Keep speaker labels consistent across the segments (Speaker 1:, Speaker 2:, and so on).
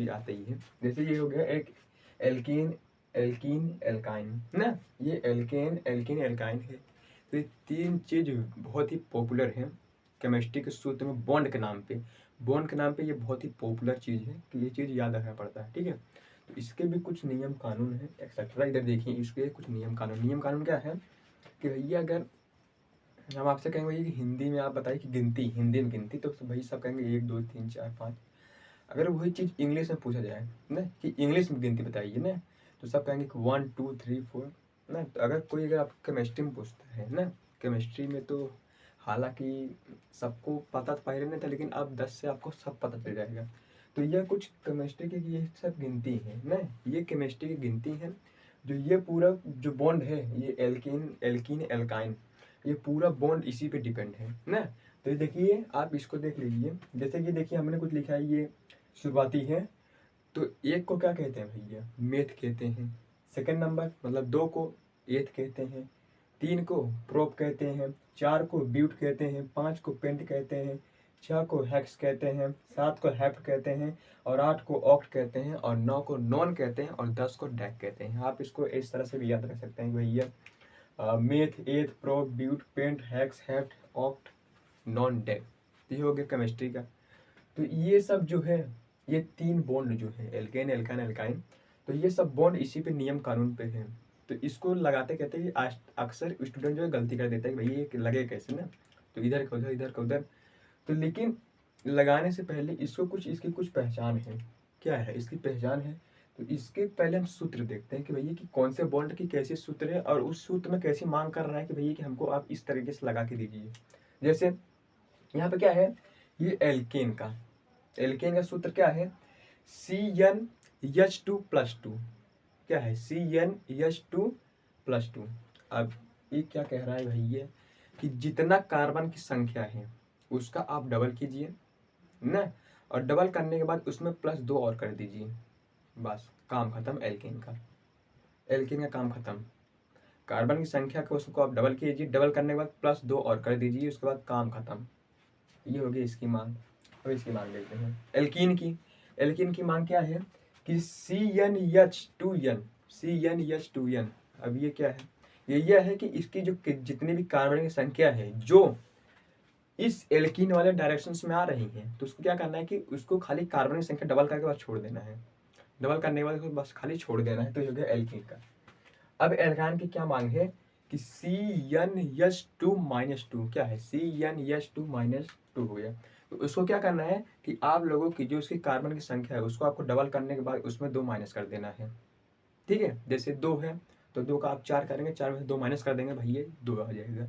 Speaker 1: आते ही है। जैसे ये हो गया एक एल्कीन एल्कीन एल्काइन ना, ये एल्केन एल्कीन एल्काइन है। तो ये तीन चीज बहुत ही पॉपुलर है केमिस्ट्री के सूत्र में। बॉन्ड के नाम पे ये बहुत ही पॉपुलर चीज़ है कि ये चीज़ याद रखना पड़ता है, ठीक है। तो इसके भी कुछ नियम कानून है एक्सेट्रा। इधर देखिए इसके कुछ नियम कानून क्या है कि भैया अगर हम आपसे कहेंगे भैया कि हिंदी में आप बताइए कि हिंदी में गिनती, तो भाई सब कहेंगे 1 2 3 4 5। अगर वही चीज़ इंग्लिश में पूछा जाए ना कि इंग्लिश में गिनती बताइए ना, तो सब कहेंगे कि 1 2 3 4 ना। तो अगर आप केमिस्ट्री में पूछता है ना, केमिस्ट्री में तो हालांकि सबको पता तो पहले नहीं था, लेकिन अब 10 से आपको सब पता चल जाएगा। तो यह कुछ केमिस्ट्री की ये सब गिनती है ना, ये केमिस्ट्री की गिनती है। जो ये पूरा जो बॉन्ड है, ये एल्कीन एल्कीन एल्काइन, ये पूरा बॉन्ड इसी पे डिपेंड है ना। तो देखिए आप इसको देख लीजिए, जैसे कि देखिए हमने कुछ लिखा है, ये शुरुआती है। तो एक को क्या कहते हैं भैया, मेथ कहते हैं। सेकंड नंबर मतलब 2 को एथ कहते हैं। 3 को प्रोप कहते हैं। 4 को ब्यूट कहते हैं। 5 को पेंट कहते हैं। 6 को हेक्स कहते हैं। 7 को हेप्ट कहते हैं। और 8 को ऑक्ट कहते हैं। और 9 को नॉन कहते हैं। और 10 को डैक कहते हैं। आप इसको इस तरह से भी याद रख सकते हैं भैया, meth eth prop but pent hex hept oct non dec. ये हो गया केमिस्ट्री का। तो ये सब जो है, ये 3 बॉन्ड जो है एल्केन एल्काइन एल्काइन, तो ये सब बॉन्ड इसी पे नियम कानून पे है। तो इसको लगाते कहते हैं कि अक्सर स्टूडेंट जो है गलती कर देता है कि भाई ये लगे कैसे ना, तो इधर का उधर इधर का उधर। तो लेकिन लगाने से पहले इसको कुछ इसकी कुछ पहचान है। क्या है इसकी पहचान है? तो इसके पहले हम सूत्र देखते हैं कि भैया कि कौन से बॉन्ड की कैसे सूत्र है, और उस सूत्र में कैसी मांग कर रहा है कि भैया कि हमको आप इस तरीके से लगा के दीजिए। जैसे यहाँ पे क्या है, ये एल्केन का सूत्र क्या है, CnH2+2। क्या है, CnH2+2। अब ये क्या कह रहा है भैया कि जितना कार्बन की संख्या है उसका आप डबल कीजिए ना, और डबल करने के बाद उसमें +2 और कर दीजिए, बस काम खत्म एल्केन का काम खत्म। कार्बन की संख्या को उसको आप डबल कीजिए, डबल करने के बाद +2 और कर दीजिए, उसके बाद काम खत्म। ये होगी इसकी मांग। अब इसकी मांग देखते हैं एल्कीन की मांग क्या है कि CnH2n। अब ये क्या है, ये है कि इसकी जो जितनी भी कार्बन की संख्या है जो इस एल्कीन वाले डायरेक्शन में आ रही है, तो उसको क्या करना है कि उसको खाली कार्बन की संख्या डबल करके बाद छोड़ देना है। डबल करने के बाद उसको बस खाली छोड़ देना है, तो ये हो गया एल्कीन का। अब एल्काइन की क्या मांग है कि CnH2-2। क्या है, CnH2-2 हो गया। तो उसको क्या करना है कि आप लोगों की जो उसकी कार्बन की संख्या है उसको आपको डबल करने के बाद उसमें 2 माइनस कर देना है, ठीक है। जैसे 2 है तो 2 का आप 4 करेंगे, 4 में से 2 माइनस कर देंगे, भैया 2 आ जाएगा,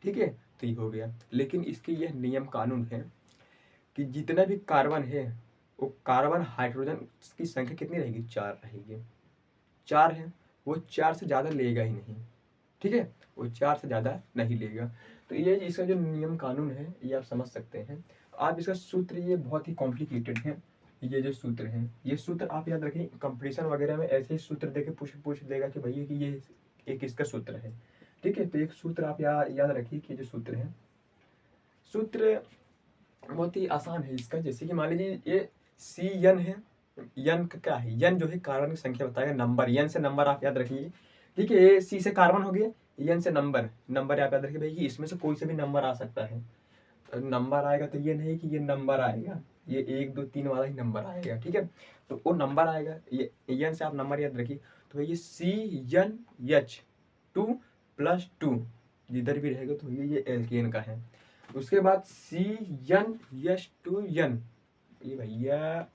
Speaker 1: ठीक है। तो ये हो गया। लेकिन इसकी यह नियम कानून है कि जितना भी कार्बन है वो कार्बन हाइड्रोजन की संख्या कितनी रहेगी, 4 रहेगी। 4 है, वो 4 से ज़्यादा लेगा ही नहीं, ठीक है, वो 4 से ज़्यादा नहीं लेगा। तो ये इसका जो नियम कानून है ये आप समझ सकते हैं। आप इसका सूत्र, ये बहुत ही कॉम्प्लिकेटेड है। ये जो सूत्र हैं, ये सूत्र आप याद रखें, कंपटीशन वगैरह में ऐसे ही सूत्र देके पूछ देगा कि भैया कि ये एक इसका सूत्र है, ठीक है। तो एक सूत्र आप याद रखिए कि जो सूत्र है, सूत्र बहुत ही आसान है इसका। जैसे कि मान लीजिए ये CN है, यन का क्या है, यन जो है कार्बन की संख्या बताएगा, नंबर, यन से नंबर आप याद रखिए, ठीक है। ये C से कार्बन हो गया, यन से नंबर आप याद रखिए भाई कि इसमें से कोई से भी नंबर आ सकता है। नंबर आएगा तो ये नहीं कि ये नंबर आएगा, ये 1 2 3 वाला ही नंबर आएगा, ठीक है। तो वो नंबर आएगा, ये यन से आप नंबर याद रखिए। तो ये CnH2+2 जिधर भी रहेगा तो ये एल्केन का है। उसके बाद CnH2n, ये भैया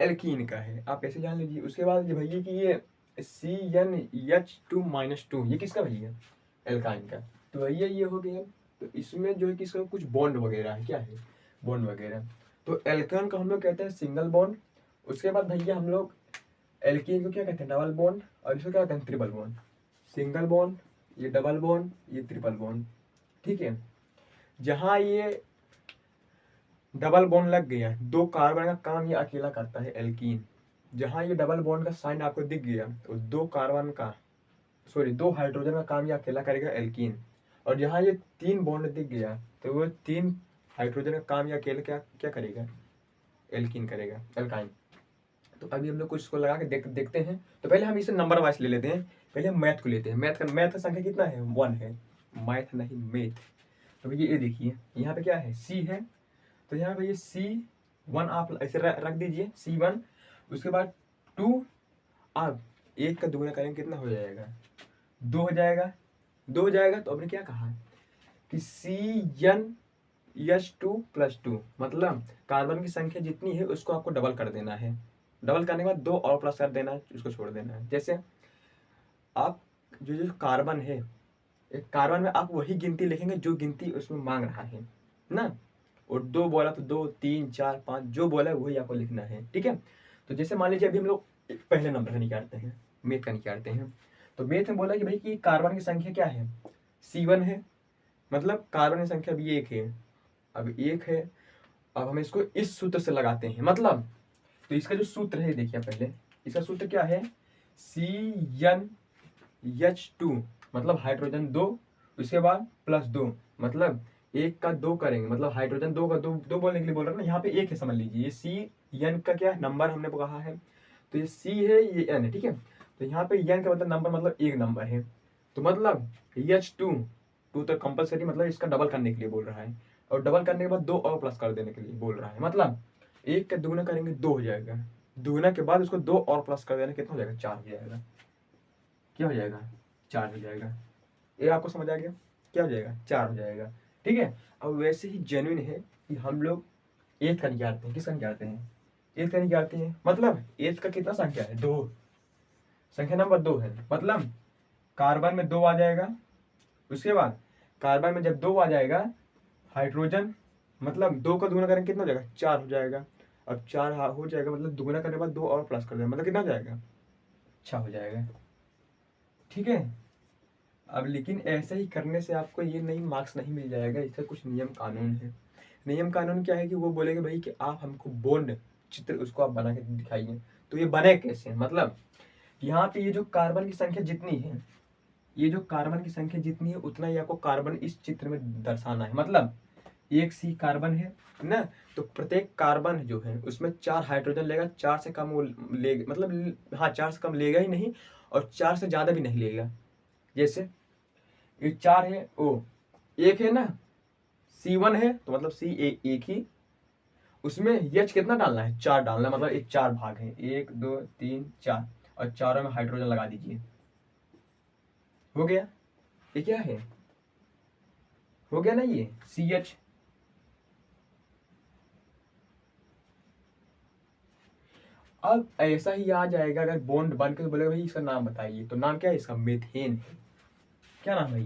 Speaker 1: एल्कीन का है, आप ऐसे जान लीजिए। उसके बाद ये भैया कि ये CnH2-2 ये किसका भैया, एल्काइन का। तो भैया ये हो गया। तो इसमें जो है किसका कुछ बॉन्ड वगैरह है, क्या है, बॉन्ड वगैरह। तो एल्काइन को हम लोग कहते हैं सिंगल बॉन्ड। उसके बाद भैया हम लोग एल्कीन को क्या कहते हैं, डबल बॉन्ड। और इसको क्या कहते हैं, ट्रिपल बॉन्ड। सिंगल बॉन्ड, ये डबल बॉन्ड, ये ट्रिपल बॉन्ड, ठीक है। जहाँ ये डबल बॉन्ड लग गया, 2 कार्बन का काम ये अकेला करता है एल्कीन। जहाँ ये डबल बॉन्ड का साइन आपको दिख गया तो 2 हाइड्रोजन का काम ये अकेला करेगा एल्कीन। और जहाँ ये 3 बॉन्ड दिख गया तो वो 3 हाइड्रोजन का काम ये अकेले क्या क्या करेगा, एल्कीन करेगा, एल्काइन। तो अभी हम लोग कुछ इसको लगा के देखते हैं। तो पहले हम इसे नंबर वाइज ले लेते हैं। पहले हम मैथ को लेते हैं। मैथ का संख्या कितना है? 1 है। मैथ नहीं, मेथ। तो भैया ये देखिए यहाँ पे क्या है? सी है। तो यहाँ पे ये C1 आप ऐसे रख दीजिए, C1। उसके बाद 2, आप 1 का दुगुना करेंगे कितना हो जाएगा? 2 हो जाएगा। 2 हो जाएगा तो आपने क्या कहा कि CnH2 + 2, मतलब कार्बन की संख्या जितनी है उसको आपको डबल कर देना है। डबल करने के बाद 2 और प्लस कर देना है, उसको छोड़ देना है। जैसे आप जो कार्बन है, एक कार्बन में आप वही गिनती लिखेंगे जो गिनती उसमें मांग रहा है ना। और 2 बोला तो 2, 3, 4, 5 जो बोला है वही आपको लिखना है, ठीक है। तो जैसे मान लीजिए अभी हम लोग पहले नंबर का निकालते हैं, मेथ का निकालते हैं। तो मेथ में बोला कि भाई कि कार्बन की संख्या क्या है? C1 है, मतलब कार्बन की संख्या अभी 1 है। अब 1 है, अब हम इसको इस सूत्र से लगाते हैं। मतलब तो इसका जो सूत्र है देखिए पहले, इसका सूत्र क्या है? CnH2, मतलब हाइड्रोजन 2, उसके बाद +2, मतलब 1 का 2 करेंगे, मतलब हाइड्रोजन 2 का 2 बोलने के लिए बोल रहे हैं ना। यहाँ पे 1 है, समझ लीजिए। ये Cn का क्या नंबर हमने कहा है? तो ये C है, ये N है, ठीक है। तो यहाँ पे N का मतलब नंबर, मतलब 1 नंबर है। तो मतलब H2 तो कंपलसरी, मतलब इसका डबल करने के लिए बोल रहा है। और डबल करने के बाद 2 और प्लस कर देने के लिए बोल रहा है। मतलब 1 का दुगुना करेंगे 2 हो जाएगा। दुगुना के बाद उसको 2 और प्लस कर देना, कितना हो जाएगा? 4 हो जाएगा। क्या हो जाएगा? 4 हो जाएगा। ये आपको समझ आ गया? क्या हो जाएगा? 4 हो जाएगा, ठीक है। अब वैसे ही जेन्युइन है कि हम लोग 8 का निकालते हैं। किसका निकालते हैं? 8 का निकालते हैं। मतलब 8 का कितना संख्या है? 2, संख्या नंबर 2 है। मतलब कार्बन में 2 आ जाएगा। उसके बाद कार्बन में जब 2 आ जाएगा, हाइड्रोजन, मतलब 2 का दुगुना करेंगे कितना हो जाएगा? 4 हो जाएगा। अब 4 हो जाएगा, मतलब दुगुना करने के बाद 2 और प्लस कर देगा, मतलब कितना हो जाएगा? 6 हो जाएगा, ठीक है। अब लेकिन ऐसे ही करने से आपको ये नहीं मार्क्स नहीं मिल जाएगा। इसका कुछ नियम कानून है। नियम कानून क्या है कि वो बोलेगा भाई कि आप हमको बॉन्ड चित्र उसको आप बना के दिखाइए। तो ये बने कैसे? मतलब यहाँ पे ये जो कार्बन की संख्या जितनी है, ये जो कार्बन की संख्या जितनी है उतना ही आपको कार्बन इस चित्र में दर्शाना है। मतलब एक C कार्बन है ना, तो प्रत्येक कार्बन जो है उसमें 4 हाइड्रोजन लेगा। 4 से कम वो लेगा, मतलब हाँ 4 से कम लेगा ही नहीं, और 4 से ज़्यादा भी नहीं लेगा। जैसे ये 4 है, ओ 1 है ना, C1 है, तो मतलब C एक ही। उसमें H कितना डालना है? 4 डालना है, मतलब ये 4 भाग है, 1, 2, 3, 4, और चारों में हाइड्रोजन लगा दीजिए। हो गया। ये क्या है? हो गया ना, ये CH। अब ऐसा ही आ जाएगा अगर बॉन्ड बन के बोलेगा भाई इसका नाम बताइए, तो नाम क्या है इसका? मीथेन है। क्या नाम है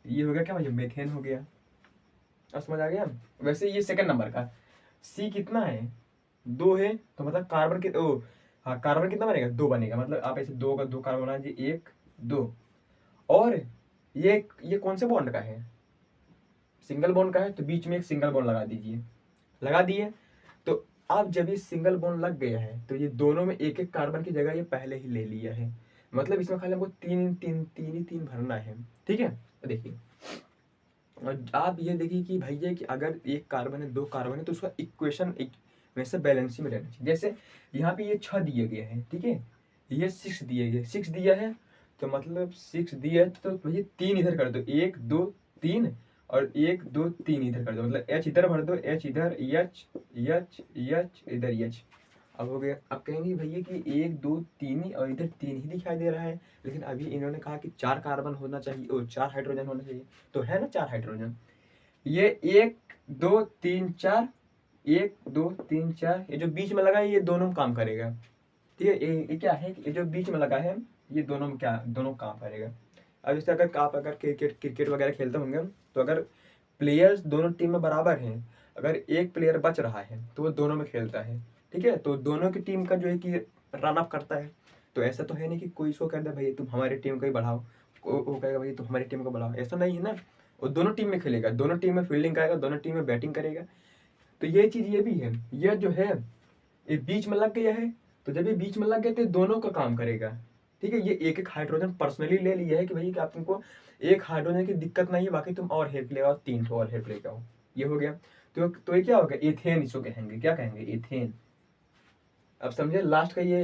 Speaker 1: ये हो गया क्या भैया? मीथेन हो गया। अब समझ आ गया? वैसे ये सेकंड नंबर का C कितना है? 2 है, तो मतलब कार्बन के ओ हाँ, कार्बन कितना बनेगा? 2 बनेगा। मतलब आप ऐसे 2 का 2 कार्बन बना दीजिए, 1, 2। और ये कौन से बॉन्ड का है? सिंगल बॉन्ड का है, तो बीच में एक सिंगल बॉन्ड लगा दीजिए। लगा दिए। तो अब जब ये सिंगल बॉन्ड लग गया है, तो ये दोनों में एक एक कार्बन की जगह ये पहले ही ले लिया है। मतलब इसमें खाली हमको 3 भरना है, ठीक है। तो देखिए, और आप ये देखिए कि भैया कि अगर एक कार्बन है, 2 कार्बन है, तो उसका इक्वेशन वैसे बैलेंस में रहना चाहिए। जैसे यहाँ पे ये 6 दिए गए हैं, ठीक है। ये 6 दिए गए, 6 दिया है, तो मतलब 6 दिया है, तो भैया 3 इधर कर दो, 1, 2, 3, और 1, 2, 3 इधर कर दो। मतलब H इधर भर दो, H इधर, H, H, H इधर, H। अब हो गया। अब कहेंगे भैया कि 1, 2, 3 ही, और इधर 3 ही दिखाई दे रहा है। लेकिन अभी इन्होंने कहा कि 4 कार्बन होना चाहिए और 4 हाइड्रोजन होना चाहिए, तो है ना 4 हाइड्रोजन। ये 1, 2, 3, 4, 1, 2, 3, 4, ये जो बीच में लगा है ये दोनों काम करेगा, ठीक है। ये क्या है? ये जो बीच में लगा है ये दोनों में क्या, दोनों काम करेगा। अब जैसे अगर आप अगर क्रिकेट वगैरह खेलते होंगे, तो अगर प्लेयर्स दोनों टीम में बराबर हैं, अगर एक प्लेयर बच रहा है तो वो दोनों में खेलता है, ठीक है। तो दोनों की टीम का जो है कि रन अप करता है। तो ऐसा तो है नहीं कि कोई इसको कहता है भाई तुम हमारी टीम को ही बढ़ाओ, वो कहेगा भाई तुम हमारी टीम को बढ़ाओ, ऐसा नहीं है ना। वो दोनों टीम में खेलेगा, दोनों टीम में फील्डिंग करेगा, दोनों टीम में बैटिंग करेगा। तो ये चीज़ ये भी है। ये जो है ये बीच में लग गया है, तो जब ये बीच में लग गया तो ये दोनों का काम करेगा, ठीक है। ये एक एक हाइड्रोजन पर्सनली ले लिया है कि भाई कि आप तुमको एक हाइड्रोजन की दिक्कत नहीं है, बाकी तुम और हेल्प ले आओ, 3 ठो और हेल्प लेके आओ, ये हो गया। तो ये क्या होगा, एथेन इसको कहेंगे, क्या कहेंगे, एथेन। अब समझे लास्ट का ये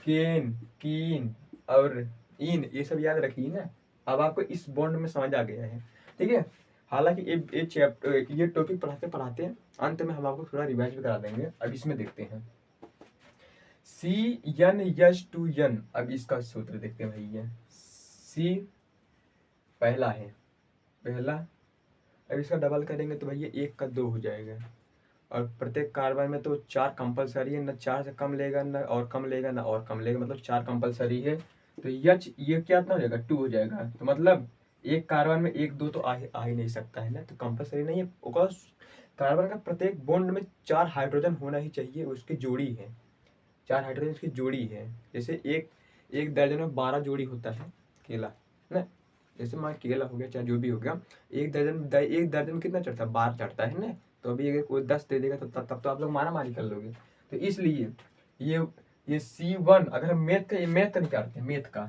Speaker 1: केन, कीन और इन, ये सब याद रखिए ना। अब आपको इस बॉन्ड में समझ आ गया है, ठीक है। हालांकि ये चैप्टर, ये टॉपिक पढ़ाते पढ़ाते अंत में हम आपको थोड़ा रिवाइज भी करा देंगे। अब इसमें देखते हैं C(N)H2N। अब इसका सूत्र देखते हैं भाई। ये C पहला है, पहला। अब इसका डबल करेंगे तो भैया 1 का 2 हो जाएगा। और प्रत्येक कार्बन में तो 4 कंपलसरी है, न 4 से कम लेगा, न और कम लेगा, न और कम लेगा, मतलब 4 कंपलसरी है। तो H ये क्या इतना हो जाएगा, 2 हो जाएगा। तो मतलब एक कार्बन में 1 2 तो आ ही नहीं सकता है ना, तो कंपलसरी नहीं है। बिकॉज कार्बन का प्रत्येक बॉन्ड में 4 हाइड्रोजन होना ही चाहिए, उसकी जोड़ी है, 4 हाइड्रोजन की जोड़ी है। जैसे एक दर्जन में 12 जोड़ी होता है केला ना, जैसे मान केला हो गया, चाहे जो भी हो गया, एक दर्जन में कितना चढ़ता है, 12 चढ़ता है ना। तो अभी अगर कोई 10 दे देगा तो तब तो आप लोग मारा मारी कर लोगे। तो इसलिए ये C1, अगर हम मैथ का निकालते हैं, मैथ का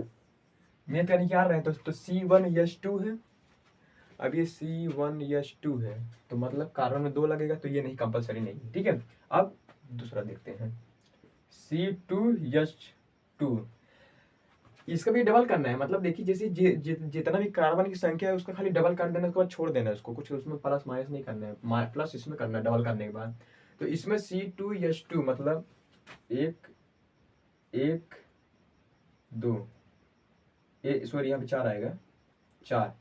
Speaker 1: निकाल रहे हैं तो C1H2 है। अब ये C1H2 है, तो मतलब कार्बन में 2 लगेगा, तो ये नहीं, कंपलसरी नहीं है, ठीक है। अब दूसरा देखते हैं C2H2। इसका भी डबल करना है, मतलब देखिए जैसे जितना भी कार्बन की संख्या है उसका खाली डबल कर देना, उसके बाद छोड़ देना है उसको, कुछ उसमें प्लस माइनस नहीं करना है, प्लस इसमें करना है डबल करने के बाद। तो इसमें C2H2 मतलब 1 1 2, सॉरी यहाँ पे 4 आएगा, 4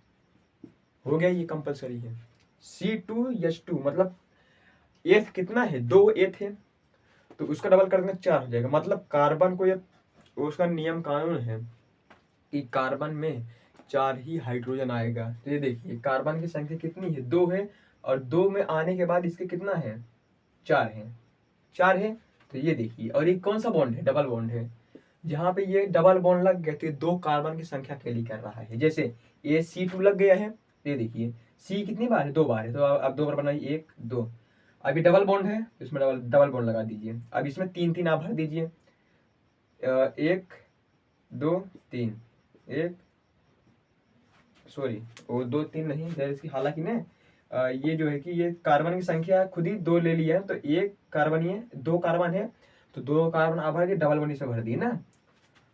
Speaker 1: हो गया, ये कंपलसरी है। C2H2 मतलब एथ कितना है, 2 एथ है, तो उसका डबल कर देंगे 4 हो जाएगा। मतलब कार्बन को, ये उसका नियम कानून है कि कार्बन में 4 ही हाइड्रोजन आएगा। तो ये देखिए कार्बन की संख्या कितनी है, 2 है, और 2 में आने के बाद इसके कितना है, 4 है, 4 है। तो ये देखिए, और ये कौन सा बॉन्ड है, डबल बॉन्ड है। जहाँ पे ये डबल बॉन्ड लग गया तो ये 2 कार्बन की संख्या कैरी कर रहा है। जैसे ये C2 लग गया है, ये देखिए C कितनी बार है, 2 बार है, तो अब 2 बार बनाइए, 1 2। अभी डबल बॉन्ड है, इसमें डबल बॉन्ड लगा दीजिए। अब इसमें 3 3 आप भर दीजिए, 1 2 3, 1 सॉरी वो 2 3 नहीं है इसकी, हालांकि ना ये जो है कि ये कार्बन की संख्या खुद ही 2 ले लिया है, तो 1 कार्बन, ये 2 कार्बन है, तो 2 कार्बन आप भर दिए, डबल बॉन्ड इसमें भर दिए ना।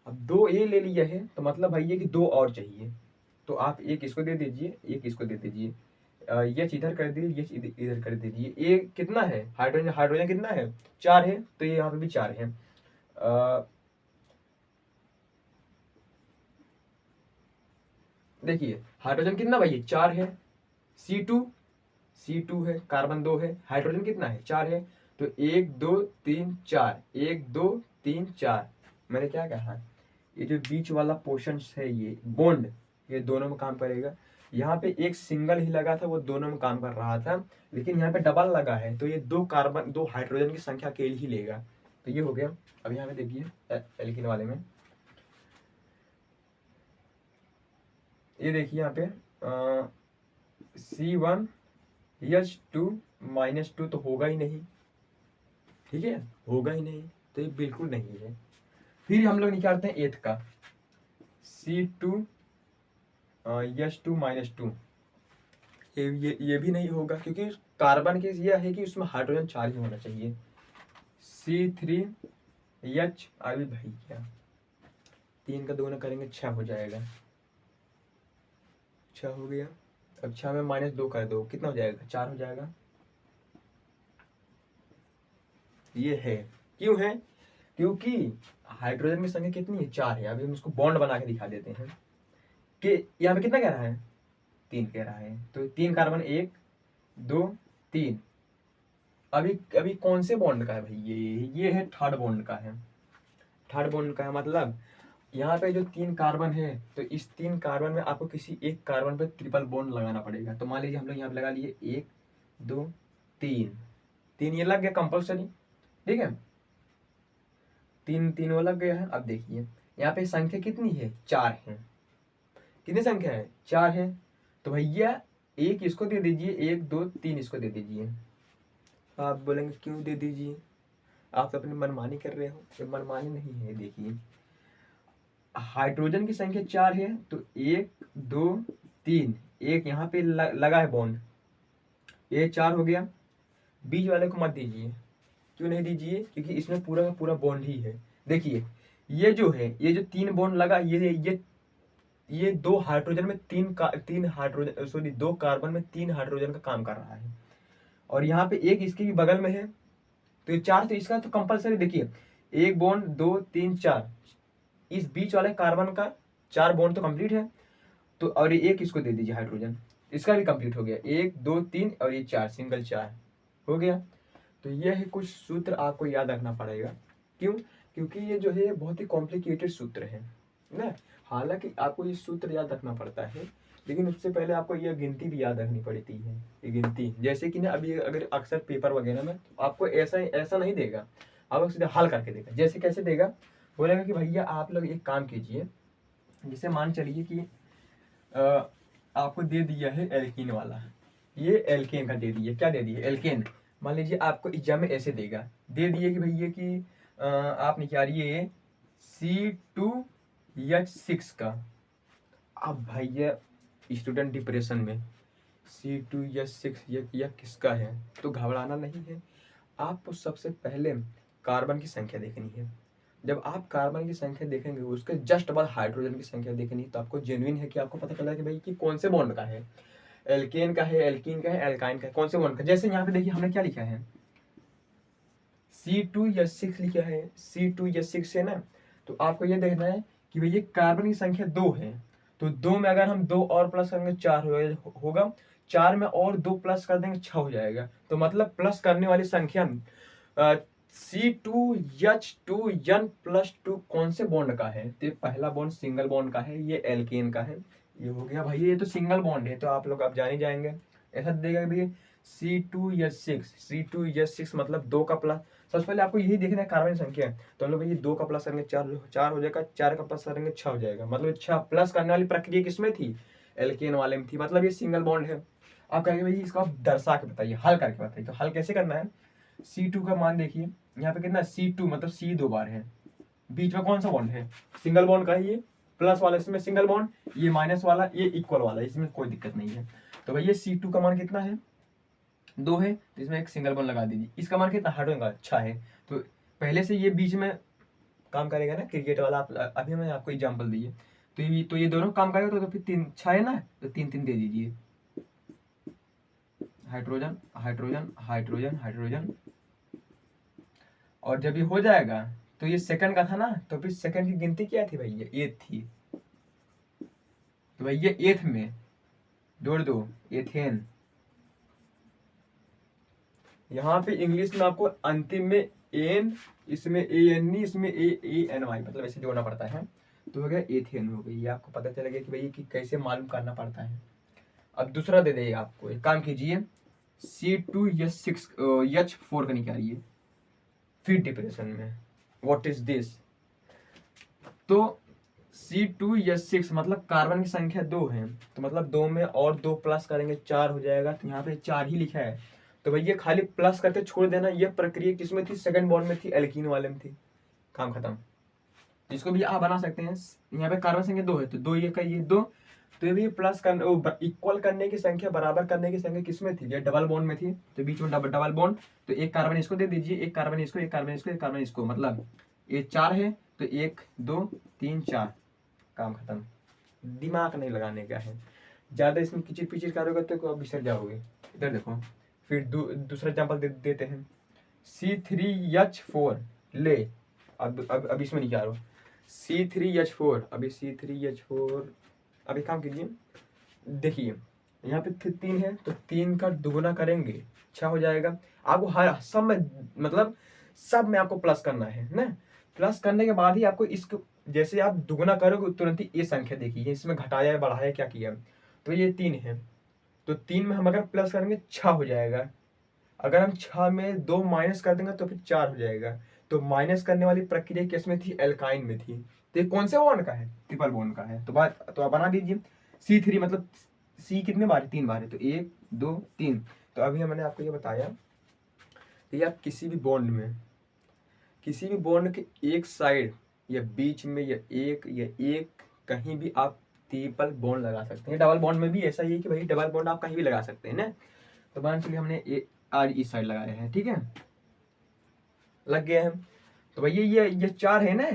Speaker 1: अब 2 ए ले लिया है, तो मतलब भाई ये कि 2 और चाहिए, तो आप 1 इसको दे दीजिए, 1 इसको दे दीजिए, ये इधर कर दीजिए, ये इधर कर दीजिए। ये कितना है, हाइड्रोजन, हाइड्रोजन कितना है, 4 है, तो ये यहाँ पे भी 4 है। देखिए हाइड्रोजन कितना भाई, 4 है, C2 है, कार्बन 2 है, हाइड्रोजन कितना है, 4 है। तो 1 2 3 4, 1 2 3 4। मैंने क्या कहा, ये जो बीच वाला पोर्शन है, ये बॉन्ड, ये दोनों में काम करेगा। यहाँ पे एक सिंगल ही लगा था, वो दोनों में काम कर रहा था, लेकिन यहाँ पे डबल लगा है, तो ये 2 कार्बन, 2 हाइड्रोजन की संख्या अकेले ही लेगा। तो ये हो गया। अब यहाँ पे देखिए एल्किन वाले में, ये देखिए यहाँ पे C1H2 तो होगा ही नहीं, ठीक है, होगा ही नहीं, तो ये बिल्कुल नहीं है। फिर हम लोग निकालते हैं एथ का, C2H2-2। ये भी नहीं होगा, क्योंकि कार्बन के ये है कि उसमें हाइड्रोजन 4 ही होना चाहिए। C3H, अभी भाई क्या 3 का 2 ना करेंगे, 6 हो जाएगा, 6 हो गया। अब 6 में -2 कर दो, कितना हो जाएगा, 4 हो जाएगा। ये है, क्यों है, क्योंकि हाइड्रोजन की संख्या कितनी है, 4 है। अभी हम इसको बॉन्ड बना के दिखा देते हैं कि यहाँ पे कितना कह रहा है, 3 कह रहा है। तो 3 कार्बन, 1 2 3। अभी अभी कौन से बॉन्ड का है भाई, ये है थर्ड बॉन्ड का है, थर्ड बॉन्ड का है। मतलब यहाँ पे जो 3 कार्बन है, तो इस 3 कार्बन में आपको किसी एक कार्बन पे ट्रिपल बॉन्ड लगाना पड़ेगा। तो मान लीजिए हम लोग यहाँ पे लगा लिए 1 2 3, 3 ये लग गया कंपल्सरी, ठीक है, 3 वो लग गया है। अब देखिए यहाँ पे संख्या कितनी है, 4 है, कितनी संख्या है, 4 है। तो भैया 1 इसको दे दीजिए, 1 2 3 इसको दे दीजिए। आप बोलेंगे क्यों दे दीजिए, आप तो अपनी मनमानी कर रहे हो। ये मनमानी नहीं है, देखिए हाइड्रोजन की संख्या 4 है, तो 1 2 3, एक यहाँ पे लगा है बॉन्ड, ये 4 हो गया। बीच वाले को मत दीजिए, क्यों नहीं दीजिए, क्योंकि इसमें पूरा का पूरा बॉन्ड ही है। देखिए ये जो है, ये जो 3 बॉन्ड लगा, ये 2 हाइड्रोजन में 3 हाइड्रोजन, सॉरी 2 कार्बन में 3 हाइड्रोजन का काम कर रहा है। और यहाँ पे एक इसके भी बगल में है, तो ये 4, तो इसका तो कंपलसरी देखिए 1 बॉन्ड 2 3 4, इस बीच वाले कार्बन का 4 बॉन्ड तो कंप्लीट है। तो और ये एक इसको दे दीजिए हाइड्रोजन, इसका भी कंप्लीट हो गया। 1 2 3 और ये 4, सिंगल 4 हो गया। तो यह है कुछ सूत्र आपको याद रखना पड़ेगा। क्यों? क्योंकि ये जो है बहुत ही कॉम्प्लिकेटेड सूत्र है ना। हालांकि आपको ये सूत्र याद रखना पड़ता है, लेकिन उससे पहले आपको यह गिनती भी याद रखनी पड़ती है। ये गिनती जैसे कि ना, अभी अगर अक्सर पेपर वगैरह में आपको ऐसा नहीं देगा, आपको सीधा हल करके देगा। जैसे कैसे देगा, बोलेगा कि भैया आप लोग एक काम कीजिए, जैसे मान चलिए कि आपको दे दिया है एल्कीन वाला, ये एल्केन का दे दिया, क्या दे दिया, एल्केन। मान लीजिए आपको एग्जाम में ऐसे देगा, दे दिए कि भैया कि आप निकालिए C2H6 का। अब भैया स्टूडेंट डिप्रेशन में C2H6 यह किसका है, तो घबराना नहीं है। आपको सबसे पहले कार्बन की संख्या देखनी है। जब आप कार्बन की संख्या देखेंगे, उसके जस्ट बाद हाइड्रोजन की संख्या देखनी है, तो आपको जेन्युइन है कि आपको पता चला कि भाई कि कौन से बॉन्ड का है, एल्केन का है, एल्कीन का है, एल्काइन का है, कौन से बॉन्ड का। जैसे यहाँ पे देखिए हमने क्या लिखा है, C2H6 लिखा है, C2H6 है ना। तो आपको ये देखना है कि भैया कार्बन की संख्या 2 है, तो 2 में अगर हम 2 और प्लस करेंगे 4 होगा, 4 में और 2 प्लस कर देंगे 6 हो जाएगा। तो मतलब प्लस करने वाली संख्या C2H2N+2 कौन से बॉन्ड का है, तो पहला बॉन्ड सिंगल बॉन्ड का है, ये एल्केन का है। ये हो गया भैया, ये तो सिंगल बॉन्ड है, तो आप लोग अब जान ही जाएंगे। ऐसा देगा भैया C2H6 मतलब 2 का प्लस। सबसे पहले आपको यही देखना है कार्बन संख्या है, तो हम लोग भैया 2 का प्लस करेंगे 4 हो जाएगा, 4 का प्लस करेंगे 6 हो जाएगा। मतलब 6 प्लस करने वाली प्रक्रिया किसमें थी, एल्केन वाले में थी, मतलब ये सिंगल बॉन्ड है। आप कहेंगे भाई इसको आप दर्शा के बताइए, हल करके बताइए। तो हल कैसे करना है, C2 का मान देखिए यहाँ पे कितना, C2 मतलब C 2 बार है, बीच में कौन सा बॉन्ड है, सिंगल बॉन्ड का है, ये प्लस वाला इसमें सिंगल बॉन्ड, ये माइनस वाला, ये इक्वल वाला, इसमें कोई दिक्कत नहीं है। तो भैया C2 का मान कितना है, 2 है, तो इसमें एक सिंगल बॉन्ड लगा दीजिए। इसका मान कितना, हाइड्रोजन का 6 है, तो पहले से ये बीच में काम करेगा ना, क्रिकेट वाला। अभी मैंने आपको एग्जाम्पल दी है, तो ये दोनों काम करेगा, तो फिर 3 6 है ना, तो 3 3 दे दीजिए, हाइड्रोजन हाइड्रोजन हाइड्रोजन हाइड्रोजन। और जब ये हो जाएगा, तो ये सेकंड का था ना, तो फिर सेकंड की गिनती क्या थी भैया, 8 थी, तो भैया 8 में जोड़ दो एथेन। यहाँ पे इंग्लिश में आपको अंतिम में एन, इसमें ANE, इसमें ANY, मतलब ऐसे जोड़ना पड़ता है। तो हो गया एथेन हो गई। ये आपको पता चलेगा कि भैया कि कैसे मालूम करना पड़ता है। अब दूसरा दे देगा आपको, एक काम कीजिए C2H4 का निकालिए, फिर डिप्रेशन में, व्हाट इज दिस। तो C2H6 मतलब कार्बन की संख्या 2 है, तो मतलब 2 में और 2 प्लस करेंगे 4 हो जाएगा। तो यहाँ पे 4 ही लिखा है, तो भैया खाली प्लस करके छोड़ देना। यह प्रक्रिया किसमें थी, सेकंड बॉन्ड में थी, एल्कीन वाले में थी, काम खत्म। इसको भी आप बना सकते हैं। यहाँ पे कार्बन संख्या 2 है, तो 2 ये का ये 2, तो ये भी प्लस करने, इक्वल करने की संख्या, बराबर करने की संख्या किसमें थी, ये डबल बॉन्ड में थी, तो बीच में डबल बॉन्ड, तो एक कार्बन इसको दे दीजिए, एक कार्बन इसको, एक कार्बन इसको, एक कार्बन इसको, मतलब ये 4 है, तो 1 2 3 4, काम खत्म। दिमाग नहीं लगाने का है, ज्यादा इसमें किचिर पिचिर करोगे तो आप बिसर जाओगे। इधर देखो, फिर दूसरा एग्जाम्पल देते हैं, C3H4 ले। अब इसमें निकालो C3H4, अभी C3H4, अभी काम कीजिए, देखिए यहाँ पे 3 है, तो 3 का दुगुना करेंगे 6 हो जाएगा। आपको हर सब में, मतलब सब में आपको प्लस करना है ना। प्लस करने के बाद ही आपको इसको, जैसे आप दुगुना करोगे तुरंत ही ये संख्या देखिए, इसमें घटाया बढ़ाया क्या किया, तो ये 3 है, तो 3 में हम अगर प्लस करेंगे 6 हो जाएगा। अगर हम 6 में 2 माइनस कर देंगे तो फिर 4 हो जाएगा। तो माइनस करने वाली प्रक्रिया किसमें थी, एल्काइन में थी। तो ये कौन से बॉन्ड का है, ट्रिपल बॉन्ड का है। तो आप बना दीजिए C3, मतलब C कितने बार है, 3 बार है, तो 1 2 3। तो अभी मैंने आपको ये बताया कि आप किसी भी बॉन्ड के एक साइड या बीच में या एक कहीं भी आप ट्रिपल बॉन्ड लगा सकते हैं। डबल बॉन्ड में भी ऐसा ही है कि भाई डबल बॉन्ड आप कहीं भी लगा सकते हैं ना। तो मान चलिए हमने आज इस साइड लगाया है, ठीक है, लग गया है। तो भैया ये 4 है ना,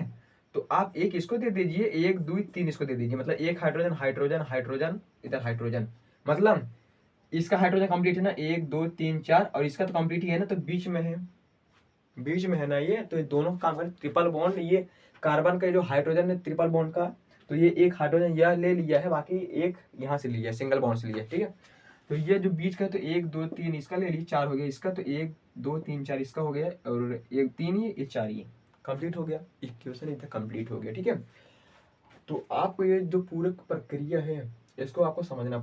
Speaker 1: तो आप एक इसको दे दीजिए, 1 2 3 इसको दे दीजिए, मतलब एक हाइड्रोजन हाइड्रोजन हाइड्रोजन इधर हाइड्रोजन, मतलब इसका हाइड्रोजन कंप्लीट है ना, 1 2 3 4, और इसका तो कंप्लीट ही है ना, तो बीच में है, बीच में है ना ये, तो ये दोनों काम करें ट्रिपल बॉन्ड। ये कार्बन का जो हाइड्रोजन है ट्रिपल बॉन्ड का, तो ये एक हाइड्रोजन यह ले लिया है, बाकी एक यहाँ से लिया है, सिंगल बॉन्ड से लिया है, ठीक है। तो ये जो बीच का है, तो 1 2 3 इसका ले ली, 4 हो गया इसका, तो 1 2 3 4 इसका हो गया, और 1 3 ये 4 ये कंप्लीट हो गया, इक्वेशन इधर कंप्लीट हो गया, ठीक है। तो आपको ये जो पूरक प्रक्रिया है इसको आपको समझना